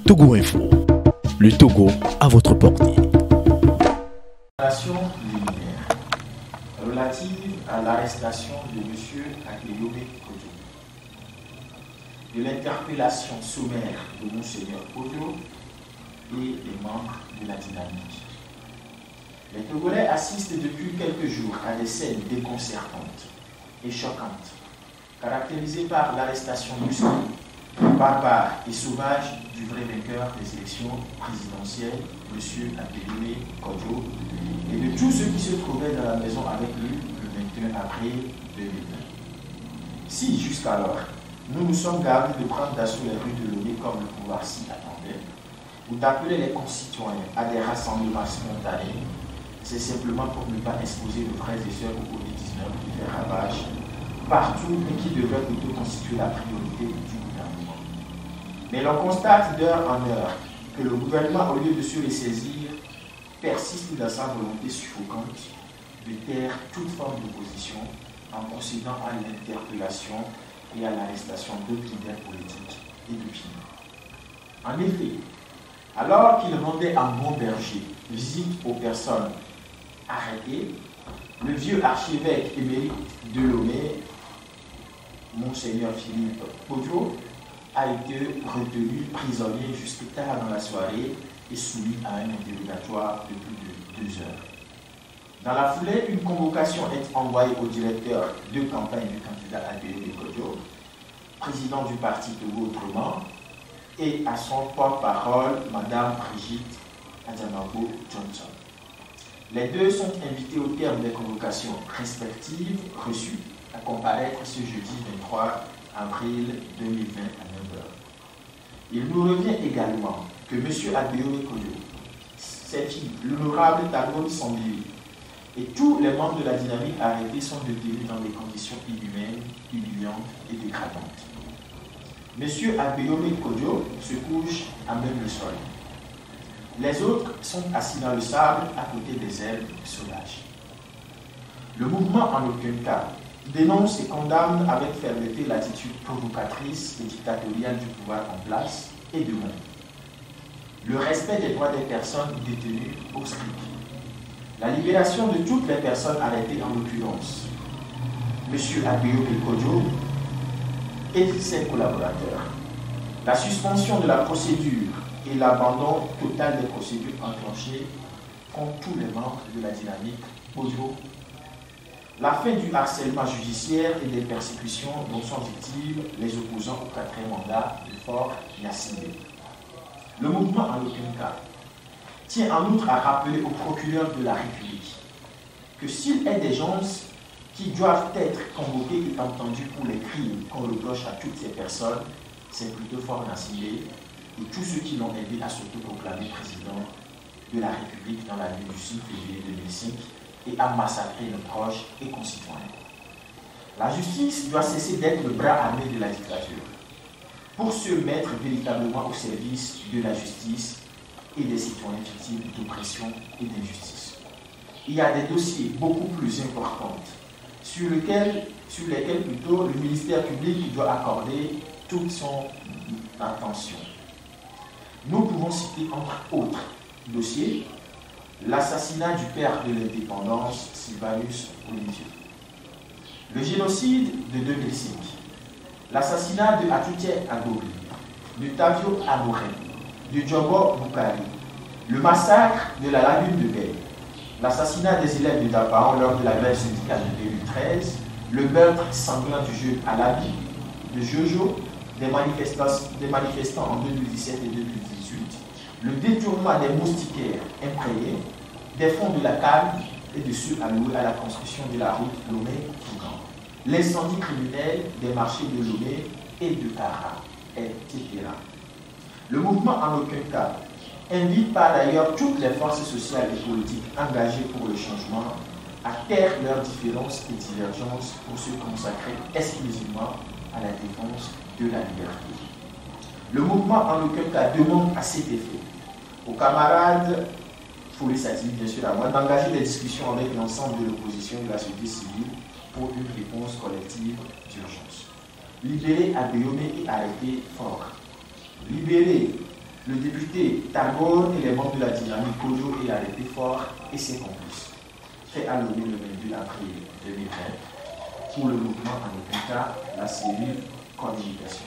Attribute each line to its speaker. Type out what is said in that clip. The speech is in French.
Speaker 1: Togo Info, le Togo à votre portée.
Speaker 2: Liminaire relative à l'arrestation de M. Adeyome Kodjo, de l'interpellation sommaire de Monseigneur Kodjo et des membres de la dynamique. Les Togolais assistent depuis quelques jours à des scènes déconcertantes et choquantes, caractérisées par l'arrestation brusque, barbare et sauvage du vrai vainqueur des élections présidentielles, M. Adeyome Kodjo, et de tous ceux qui se trouvaient dans la maison avec lui le 21 avril 2020. Si, jusqu'alors, nous nous sommes gardés de prendre d'assaut les rues de Lomé comme le pouvoir s'y attendait, ou d'appeler les concitoyens à des rassemblements spontanés, c'est simplement pour ne pas exposer nos frères et sœurs au Covid-19 qui fait ravage partout et qui devrait plutôt constituer la priorité du gouvernement. Mais l'on constate d'heure en heure que le gouvernement, au lieu de se ressaisir, persiste dans sa volonté suffocante de taire toute forme d'opposition en procédant à l'interpellation et à l'arrestation d'autres leaders politiques et d'opinion. En effet, alors qu'il rendait en bon berger visite aux personnes arrêtées, le vieux archevêque émérite de Lomé, Monseigneur Philippe Kodjo, a été retenu prisonnier jusque tard dans la soirée et soumis à un interrogatoire de plus de 2 heures. Dans la foulée, une convocation est envoyée au directeur de campagne du candidat Adeyome Kodjo, président du parti Togo Autrement, et à son porte-parole, Mme Brigitte Adjamabo Johnson. Les deux sont invités au terme des convocations respectives reçues à comparaître ce jeudi 23 avril 2020 à 9h. Il nous revient également que M. Adeyome Kodjo, ses filles, l'honorable Talon Sambiri et tous les membres de la dynamique arrêtés sont détenus dans des conditions inhumaines, humiliantes et dégradantes. M. Adeyome Kodjo se couche à même le sol. Les autres sont assis dans le sable à côté des herbes sauvages. Le mouvement en aucun cas dénonce et condamne avec fermeté l'attitude provocatrice et dictatoriale du pouvoir en place et de même le respect des droits des personnes détenues au strict, la libération de toutes les personnes arrêtées en l'occurrence M. Adeyome Kodjo et ses collaborateurs, la suspension de la procédure et l'abandon total des procédures enclenchées contre tous les membres de la dynamique Kodjo, la fin du harcèlement judiciaire et des persécutions dont sont victimes les opposants au 4e mandat de Fort Gnassingbé. Le mouvement, en aucun cas, tient en outre à rappeler au procureur de la République que s'il est des gens qui doivent être convoqués et entendus pour les crimes qu'on reproche à toutes ces personnes, c'est plutôt Fort Gnassingbé et tous ceux qui l'ont aidé à s'autoproclamer président de la République dans la nuit du 6 février 2005 et à massacrer nos proches et concitoyens. La justice doit cesser d'être le bras armé de la dictature pour se mettre véritablement au service de la justice et des citoyens victimes d'oppression et d'injustice. Il y a des dossiers beaucoup plus importants sur lesquels plutôt le ministère public doit accorder toute son attention. Nous pouvons citer entre autres dossiers l'assassinat du père de l'indépendance, Sylvanus Olivier, le génocide de 2005, l'assassinat de Atutie Agori, de Tavio Amorin, de Djobo Boukari, le massacre de la lagune de Gueye, l'assassinat des élèves de Daparan lors de la grève syndicale de 2013, le meurtre sanglant du jeune Alabi, de Jojo, des manifestants en 2017 et 2018, le détournement des moustiquaires imprégnés, des fonds de la CAN et de ceux alloués à la construction de la route Lomé-Fougan, l'incendie criminel des marchés de Lomé et de Kara, etc. Le mouvement, en aucun cas, invite par ailleurs toutes les forces sociales et politiques engagées pour le changement à taire leurs différences et divergences pour se consacrer exclusivement à la défense de la liberté. Le mouvement, en aucun cas, demande à cet effet aux camarades, Folie Satire, bien sûr à moi, d'engager des discussions avec l'ensemble de l'opposition et de la société civile pour une réponse collective d'urgence. Libérer Adeyome et arrêter Fort. Libérer Le député Tagore et les membres de la dynamique Kojo est arrêté fort et ses complices. Fait alloué le 22 avril 2020 pour le mouvement en aucun cas la cellule codification.